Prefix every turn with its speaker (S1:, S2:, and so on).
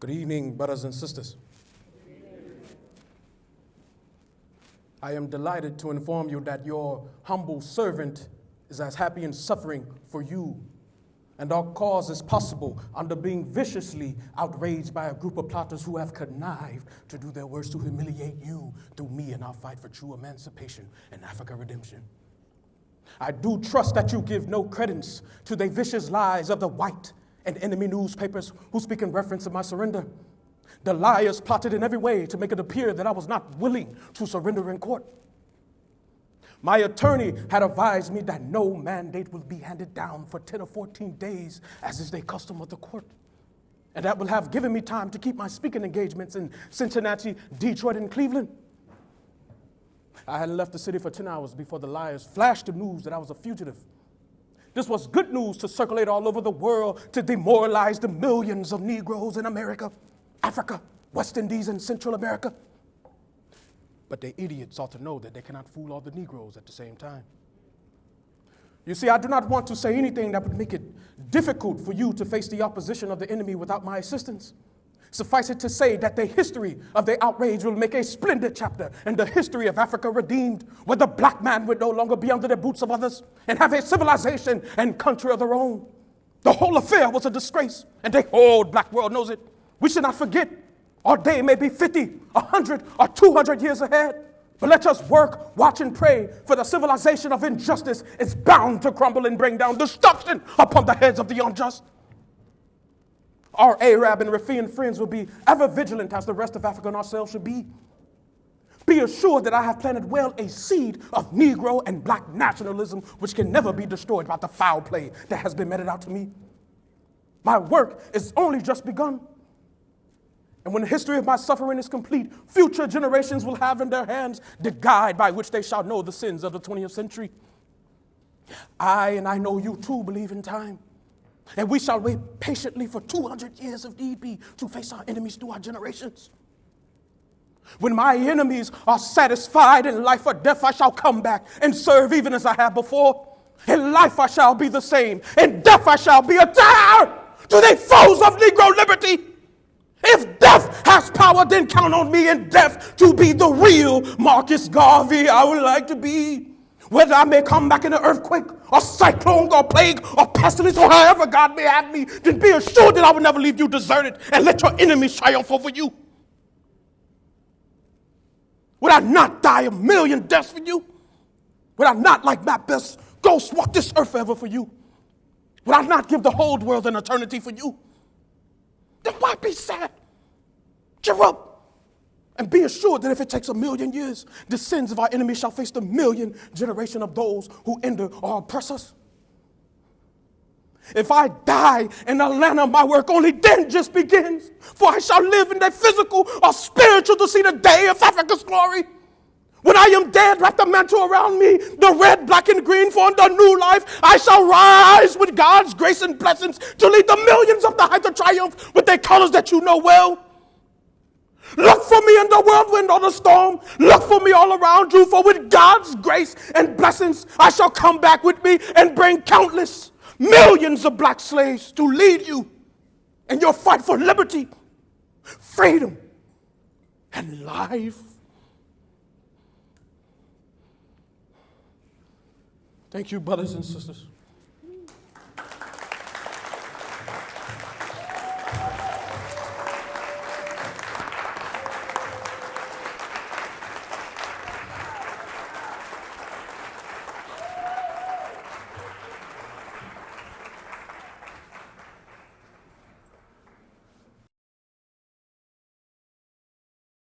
S1: Good evening, brothers and sisters. I am delighted to inform you that your humble servant is as happy in suffering for you, and our cause is possible under being viciously outraged by a group of plotters who have connived to do their worst to humiliate you through me in our fight for true emancipation and Africa redemption. I do trust that you give no credence to the vicious lies of the white and enemy newspapers who speak in reference to my surrender. The liars plotted in every way to make it appear that I was not willing to surrender in court. My attorney had advised me that no mandate will be handed down for 10 or 14 days, as is the custom of the court. And that will have given me time to keep my speaking engagements in Cincinnati, Detroit, and Cleveland. I had left the city for 10 hours before the liars flashed the news that I was a fugitive. This was good news to circulate all over the world to demoralize the millions of Negroes in America, Africa, West Indies, and Central America. But the idiots ought to know that they cannot fool all the Negroes at the same time. You see, I do not want to say anything that would make it difficult for you to face the opposition of the enemy without my assistance. Suffice it to say that the history of the outrage will make a splendid chapter in the history of Africa redeemed, where the black man would no longer be under the boots of others and have a civilization and country of their own. The whole affair was a disgrace, and the whole black world knows it. We should not forget, our day may be 50, 100, or 200 years ahead. But let us work, watch, and pray, for the civilization of injustice is bound to crumble and bring down destruction upon the heads of the unjust. Our Arab and Rafian friends will be ever vigilant as the rest of Africa and ourselves should be. Be assured that I have planted well a seed of Negro and black nationalism which can never be destroyed by the foul play that has been meted out to me. My work is only just begun. And when the history of my suffering is complete, future generations will have in their hands the guide by which they shall know the sins of the 20th century. I know you too believe in time. And we shall wait patiently for 200 years if need be to face our enemies through our generations. When my enemies are satisfied in life or death, I shall come back and serve even as I have before. In life I shall be the same. In death I shall be a terror to the foes of Negro liberty. If death has power, then count on me in death to be the real Marcus Garvey I would like to be. Whether I may come back in an earthquake, or cyclone, or plague, or pestilence, or however God may have me, then be assured that I will never leave you deserted and let your enemies triumph over you. Would I not die a million deaths for you? Would I not, like my best ghost, walk this earth forever for you? Would I not give the whole world an eternity for you? Then why be sad? Cheer up. And be assured that if it takes a million years, the sins of our enemies shall face the million generation of those who hinder or oppress us. If I die in the land of my work, only then just begins. For I shall live in the physical or spiritual to see the day of Africa's glory. When I am dead, wrap the mantle around me, the red, black, and green for the new life. I shall rise with God's grace and blessings to lead the millions up the height of triumph with their colors that you know well. Look for me in the whirlwind or the storm. Look for me all around you, for with God's grace and blessings, I shall come back with me and bring countless millions of black slaves to lead you in your fight for liberty, freedom, and life. Thank you, brothers and sisters.